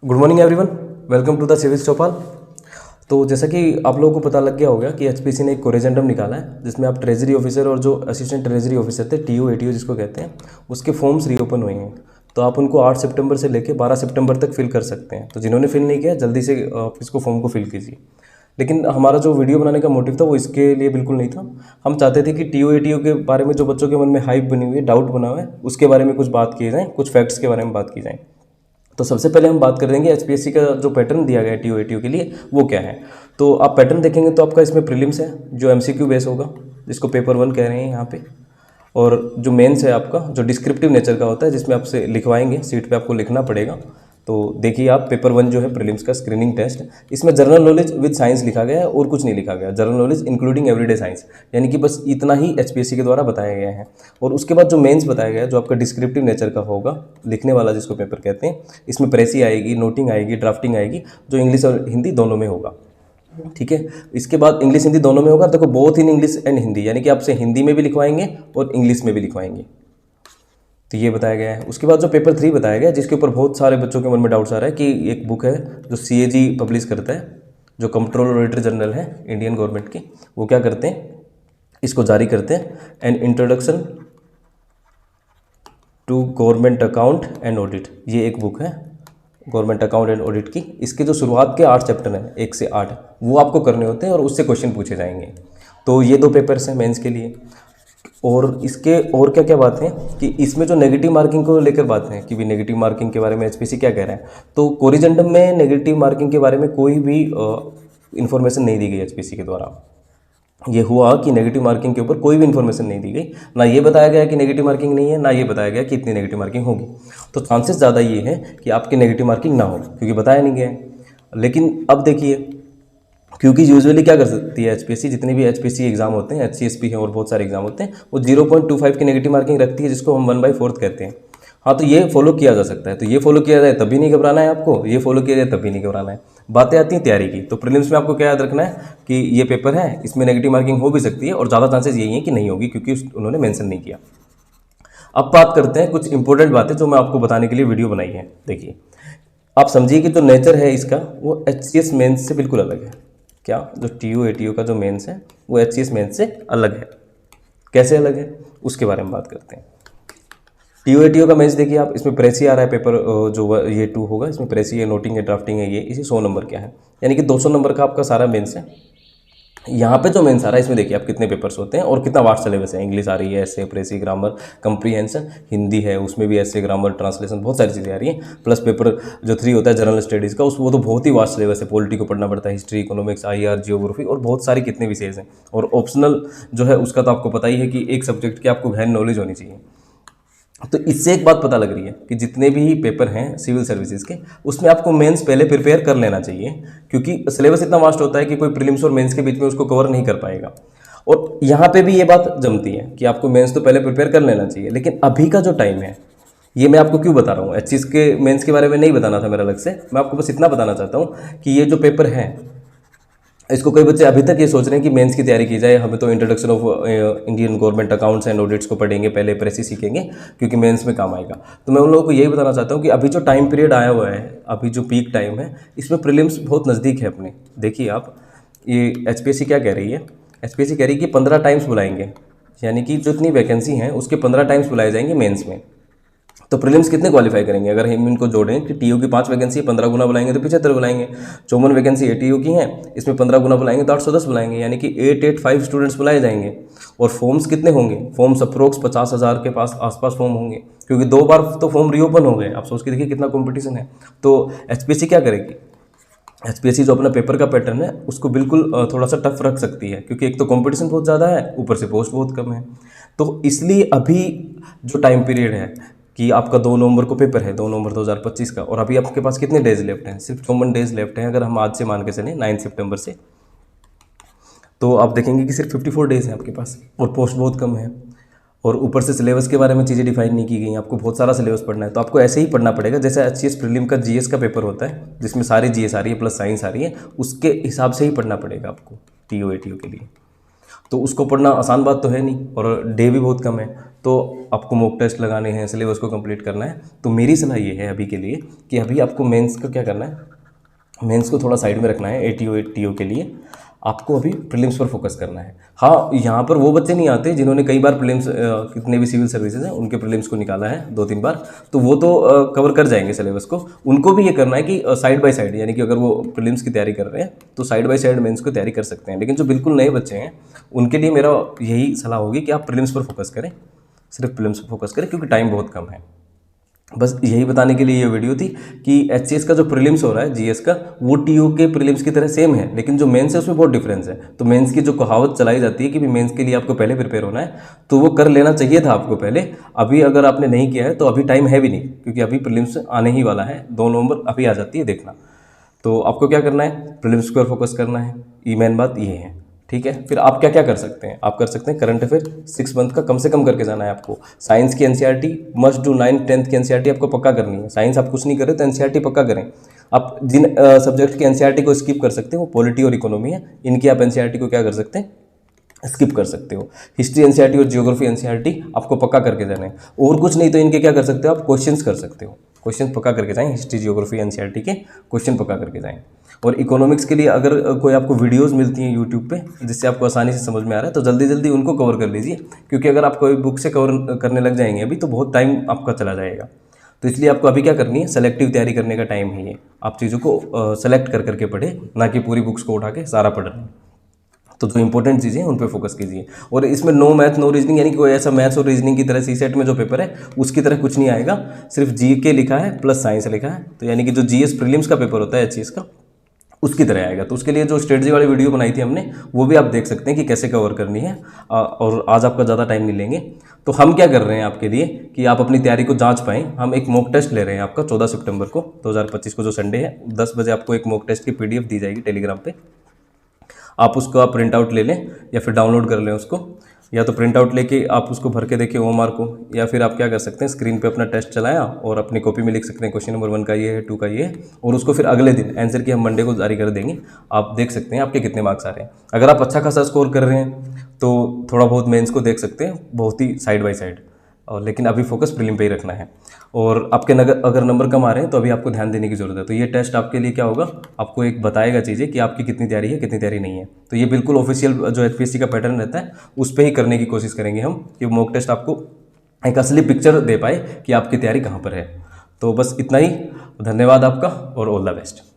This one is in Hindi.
Good morning everyone, welcome to the civils Chaupal. तो जैसा कि आप लोगों को पता लग गया होगा कि एचपीसी ने एक कोरेजेंडम निकाला है जिसमें आप ट्रेजरी ऑफिसर और जो असिस्टेंट ट्रेजरी ऑफिसर थे टीओ एटीओ जिसको कहते हैं, उसके फॉर्म्स रीओपन हुए हैं। तो आप उनको 8 सितंबर से लेकर 12 सितंबर तक फिल कर सकते हैं। तो जिन्होंने फिल नहीं किया जल्दी से आप इसको फॉर्म को फिल कीजिए। लेकिन हमारा जो वीडियो बनाने का मोटिव था वो इसके लिए बिल्कुल नहीं था। हम चाहते थे कि टीओ एटीओ के बारे में जो बच्चों के मन में हाइप बनी हुई है, डाउट बना हुआ है, उसके बारे में कुछ बात की जाए, कुछ फैक्ट्स के बारे में बात की जाए। तो सबसे पहले हम बात कर देंगे एचपीएससी का जो पैटर्न दिया गया है टीओ एटीओ के लिए वो क्या है। तो आप पैटर्न देखेंगे तो आपका इसमें प्रीलिम्स है जो एमसीक्यू बेस होगा, जिसको पेपर 1 कह रहे हैं यहाँ पे। और जो मेंस है आपका जो डिस्क्रिप्टिव नेचर का होता है, जिसमें आपसे लिखवाएंगे, सीट पे आपको लिखना पड़ेगा। तो देखिए आप पेपर 1 जो है प्रीलिम्स का स्क्रीनिंग टेस्ट, इसमें जनरल नॉलेज विद साइंस लिखा गया है और कुछ नहीं लिखा गया। General knowledge including everyday science, यानी कि बस इतना ही एचपीएससी के द्वारा बताया गया है। और उसके बाद जो मेंस बताया गया है, जो आपका डिस्क्रिप्टिव नेचर का होगा, लिखने वाला जिसको पेपर कहते हैं, इसमें प्रेसी आएगी, नोटिंग आएगी, ड्राफ्टिंग आएगी, जो इंग्लिश और हिंदी दोनों में होगा। ठीक है, इसके बाद इंग्लिश हिंदी दोनों में होगा। देखो both in English and Hindi, यानी कि आपसे हिंदी में भी लिखवाएंगे और इंग्लिश में भी लिखवाएंगे। तो ये बताया गया है। उसके बाद जो पेपर 3 बताया गया है, जिसके ऊपर बहुत सारे बच्चों के मन में डाउट्स आ रहा है कि एक बुक है जो सीएजी पब्लिश करता है, जो कंट्रोलर ऑडिटर जनरल है इंडियन गवर्नमेंट की, वो क्या करते हैं, इसको जारी करते हैं, an introduction to government account and audit. ये एक बुक है गवर्नमेंट अकाउंट एंड ऑडिट की। इसके जो शुरुआत के 8 चैप्टर हैं, 1 से 8, वो आपको करने होते हैं और उससे क्वेश्चन पूछे जाएंगे। तो ये 2 पेपर्स हैं मेंस के लिए। और इसके और क्या क्या बात है कि इसमें जो नेगेटिव मार्किंग को लेकर बात है कि भी नेगेटिव मार्किंग के बारे में एचपीसी क्या कह रहा है। तो कोरिजेंडम में नेगेटिव मार्किंग के बारे में कोई भी इन्फॉर्मेशन नहीं दी गई एचपीसी के द्वारा। ये हुआ कि नेगेटिव मार्किंग के ऊपर कोई भी इन्फॉर्मेशन नहीं दी गई, ना ये बताया गया कि नेगेटिव मार्किंग नहीं है, ना ये बताया गया कि इतनी नेगेटिव मार्किंग होगी। तो चांसेस ज़्यादा ये है कि आपकी नेगेटिव मार्किंग ना हो, क्योंकि बताया नहीं गया है। लेकिन अब देखिए, क्योंकि यूजुअली क्या कर सकती है एचपीएससी, जितने भी एचपीएससी एग्जाम होते हैं, एचसीएसपी है और बहुत सारे एग्जाम होते हैं, वो 0.25 की नेगेटिव मार्किंग रखती है, जिसको हम 1/4 कहते हैं। हाँ, तो ये फॉलो किया जा सकता है। तो ये फॉलो किया जाए तभी नहीं घबराना है आपको, ये फॉलो किया जाए तभी नहीं घबराना है। बातें आती हैं तैयारी की। तो प्रीलिम्स में आपको क्या याद रखना है कि ये पेपर है, इसमें नेगेटिव मार्किंग हो भी सकती है और ज़्यादा चांसेस यही है कि नहीं होगी, क्योंकि उन्होंने मेंशन नहीं किया। अब बात करते हैं कुछ इंपॉर्टेंट बातें जो मैं आपको बताने के लिए वीडियो बनाई है। देखिए, आप समझिए कि जो नेचर है इसका वो एचसीएस मेंस से बिल्कुल अलग है। क्या, जो टीओ एटीओ का जो मेंस है वो एचसीएस मेंस से अलग है। कैसे अलग है उसके बारे में बात करते हैं। टीओ एटीओ का मेंस देखिए आप, इसमें प्रेसी आ रहा है पेपर जो ये 2 होगा, इसमें प्रेसी है, नोटिंग है, ड्राफ्टिंग है, ये इसी 100 नंबर क्या है, यानी कि 200 नंबर का आपका सारा मेंस है। यहाँ पे जो मेंस आ रहा है इसमें देखिए आप कितने पेपर्स होते हैं और कितना वास्ट सिलेबस है। इंग्लिश आ रही है, ऐसे, प्रेसी, ग्रामर, कंप्रीहेंशन, हिंदी है, उसमें भी ऐसे, ग्रामर, ट्रांसलेशन, बहुत सारी चीज़ें आ रही हैं। प्लस पेपर जो 3 होता है जनरल स्टडीज़ का, वो तो बहुत ही वास्ट सिलेबस है। पॉलिटी को पढ़ना पड़ता है, हिस्ट्री, इकोनॉमिक्स, आईआर, जियोग्राफी और बहुत सारी कितने विषय हैं। और ऑप्शनल जो है उसका तो आपको पता ही है कि एक सब्जेक्ट की आपको गहन नॉलेज होनी चाहिए। तो इससे एक बात पता लग रही है कि जितने भी पेपर हैं सिविल सर्विसेज के, उसमें आपको मेंस पहले प्रिपेयर कर लेना चाहिए, क्योंकि सिलेबस इतना वास्ट होता है कि कोई प्रीलिम्स और मेंस के बीच में उसको कवर नहीं कर पाएगा। और यहाँ पे भी ये बात जमती है कि आपको मेंस तो पहले प्रिपेयर कर लेना चाहिए। लेकिन अभी का जो टाइम है, ये मैं आपको क्यों बता रहा हूँ, एचसीएस के मेंस के बारे में नहीं बताना था मेरा अलग से, मैं आपको बस इतना बताना चाहता हूँ कि ये जो पेपर है, इसको कई बच्चे अभी तक ये सोच रहे हैं कि मेंस की तैयारी की जाए, हमें तो introduction of Indian government accounts and audits को पढ़ेंगे, पहले प्रेसी सीखेंगे क्योंकि मेंस में काम आएगा। तो मैं उन लोगों को यही बताना चाहता हूँ कि अभी जो टाइम पीरियड आया हुआ है, अभी जो पीक टाइम है, इसमें प्रीलिम्स बहुत नज़दीक है अपने। देखिए आप, ये एचपीएससी क्या कह रही है, एचपीएससी कह रही है कि 15 टाइम्स बुलाएंगे, यानी कि जो इतनी वैकेंसी हैं उसके 15 टाइम्स बुलाए जाएंगे मेंस में। तो प्रीलिम्स कितने क्वालिफाई करेंगे अगर हम इनको जोड़ें कि टीओ की 5 वैकेंसी 15 गुना बुलाएंगे तो 75 बुलाएंगे। 54 वैकेंसी एटीओ की हैं, इसमें 15 गुना बुलाएंगे तो 810 बुलाएंगे, यानी कि 885 स्टूडेंट्स बुलाए जाएंगे। और फॉर्म्स कितने होंगे, फॉर्म्स अप्रोक्स 50,000 के पास आसपास फॉर्म होंगे, क्योंकि 2 बार तो फॉर्म रीओपन हो गए। आप सोच के देखिए कितना कॉम्पिटिशन है। तो एचपीएससी क्या करेगी, एचपीएससी जो अपना पेपर का पैटर्न है उसको बिल्कुल थोड़ा सा टफ रख सकती है, क्योंकि एक तो कंपटीशन बहुत ज़्यादा है, ऊपर से पोस्ट बहुत कम है। तो इसलिए अभी जो टाइम पीरियड है कि आपका 2 नवंबर को पेपर है, 2 नवंबर 2025 का, और अभी आपके पास कितने डेज लेफ्ट हैं, सिर्फ 54 डेज लेफ्ट हैं। अगर हम आज से मान के चलें 9 सितंबर से, तो आप देखेंगे कि सिर्फ 54 डेज हैं आपके पास और पोस्ट बहुत कम है। और ऊपर से सिलेबस के बारे में चीज़ें डिफाइन नहीं की गई, आपको बहुत सारा सिलेबस पढ़ना है। तो आपको ऐसे ही पढ़ना पड़ेगा जैसे एचसीएस प्रीलिम का जीएस का पेपर होता है, जिसमें सारी जीएस आ रही है प्लस साइंस आ रही है, उसके हिसाब से ही पढ़ना पड़ेगा आपको टीओ एटीओ के लिए। तो उसको पढ़ना आसान बात तो है नहीं, और डे भी बहुत कम है। तो आपको मॉक टेस्ट लगाने हैं, सिलेबस को कंप्लीट करना है। तो मेरी सलाह ये है अभी के लिए कि अभी आपको मेंस का क्या करना है, मेंस को थोड़ा साइड में रखना है। एटीओ टीओ के लिए आपको अभी प्रीलिम्स पर फोकस करना है। हाँ, यहाँ पर वो बच्चे नहीं आते जिन्होंने कई बार प्रीलिम्स, कितने भी सिविल सर्विसेज हैं उनके प्रीलिम्स को निकाला है 2-3 बार, तो वो तो कवर कर जाएंगे सिलेबस को। उनको भी ये करना है कि साइड बाय साइड, यानी कि अगर वो प्रीलिम्स की तैयारी कर रहे हैं तो साइड बाय साइड मेंस की तैयारी कर सकते हैं। लेकिन जो बिल्कुल नए बच्चे हैं उनके लिए मेरा यही सलाह होगी कि आप प्रीलिम्स पर फोकस करें, सिर्फ प्रीलिम्स पर फोकस करें, क्योंकि टाइम बहुत कम है। बस यही बताने के लिए ये वीडियो थी कि एचसीएस का जो प्रीलिम्स हो रहा है जीएस का, वो टीओ के प्रीलिम्स की तरह सेम है, लेकिन जो मेंस है उसमें बहुत डिफरेंस है। तो मेंस की जो कहावत चलाई जाती है कि भी मेंस के लिए आपको पहले प्रिपेयर होना है, तो वो कर लेना चाहिए था आपको पहले। अभी अगर आपने नहीं किया है तो अभी टाइम है भी नहीं, क्योंकि अभी प्रीलिम्स आने ही वाला है, 2 नवंबर अभी आ जाती है, देखना। तो आपको क्या करना है, प्रीलिम्स पर फोकस करना है, ये मेन बात ये है। ठीक है, फिर आप क्या क्या कर सकते हैं, आप कर सकते हैं करंट अफेयर 6 मंथ का कम से कम करके जाना है आपको। साइंस की NCERT must do, 9th 10th की एनसीईआरटी आपको पक्का करनी है। साइंस आप कुछ नहीं करें तो एनसीईआरटी पक्का करें। आप जिन सब्जेक्ट की एनसीईआरटी को स्किप कर सकते हैं वो पॉलिटी और इकोनॉमी है, इनकी आप एनसीईआरटी को क्या कर सकते हैं, स्किप कर सकते हो। हिस्ट्री एनसीईआरटी और जियोग्राफी एनसीईआरटी आपको पक्का करके जाना है। और कुछ नहीं तो इनके क्या कर सकते हो, आप क्वेश्चंस कर सकते हो, क्वेश्चन पक्का करके जाएं। हिस्ट्री जियोग्राफी एनसीईआरटी के क्वेश्चन पक्का करके जाएं। और इकोनॉमिक्स के लिए अगर कोई आपको वीडियोस मिलती हैं यूट्यूब पे जिससे आपको आसानी से समझ में आ रहा है, तो जल्दी जल्दी उनको कवर कर लीजिए, क्योंकि अगर आप कोई बुक से कवर करने लग जाएंगे अभी तो बहुत टाइम आपका चला जाएगा। तो इसलिए आपको अभी क्या करनी है, सेलेक्टिव तैयारी करने का टाइम है ये। आप चीज़ों को सेलेक्ट कर करके पढ़े, ना कि पूरी बुक्स को उठा के सारा पढ़ रहे हैं। तो जो इंपॉर्टेंट चीज़ें हैं उन पे फोकस कीजिए। और इसमें नो मैथ नो रीजनिंग, यानी कि कोई ऐसा मैथ्स और रीजनिंग की तरह सीसेट में जो पेपर है उसकी तरह कुछ नहीं आएगा। सिर्फ जीके लिखा है प्लस साइंस लिखा है, तो यानी कि जो जीएस प्रीलिम्स का पेपर होता है एचसीएस का, उसकी तरह आएगा। तो उसके लिए जो स्ट्रेटजी वाली वीडियो बनाई थी हमने, वो भी आप देख सकते हैं कि कैसे कवर करनी है। और आज आपका ज़्यादा टाइम नहीं लेंगे। तो हम क्या कर रहे हैं आपके लिए कि आप अपनी तैयारी को जांच पाएँ, हम एक मॉक टेस्ट ले रहे हैं आपका 14 सितंबर को 2025 को, जो संडे है, 10 बजे आपको एक मॉक टेस्ट की पीडीएफ दी जाएगी टेलीग्राम पे। आप उसको आप प्रिंट आउट ले लें या फिर डाउनलोड कर लें उसको, या तो प्रिंट आउट लेके आप उसको भर के देखें ओएमआर को, या फिर आप क्या कर सकते हैं, स्क्रीन पे अपना टेस्ट चलाया और अपनी कॉपी में लिख सकते हैं क्वेश्चन नंबर 1 का ये है, 2 का ये है, और उसको फिर अगले दिन आंसर की हम मंडे को जारी कर देंगे। आप देख सकते हैं आपके कितने मार्क्स आ रहे हैं। अगर आप अच्छा खासा स्कोर कर रहे हैं तो थोड़ा बहुत मेंस को देख सकते हैं, बहुत ही साइड बाय साइड, और लेकिन अभी फोकस प्रीलिम पे ही रखना है। और आपके अगर नंबर कम आ रहे हैं तो अभी आपको ध्यान देने की ज़रूरत है। तो ये टेस्ट आपके लिए क्या होगा, आपको एक बताएगा चीज़ें कि आपकी कितनी तैयारी है कितनी तैयारी नहीं है। तो ये बिल्कुल ऑफिशियल जो एचपीएससी का पैटर्न रहता है उस पर ही करने की कोशिश करेंगे हम, कि मॉक टेस्ट आपको एक असली पिक्चर दे पाए कि आपकी तैयारी कहाँ पर है। तो बस इतना ही, धन्यवाद आपका और ऑल द बेस्ट।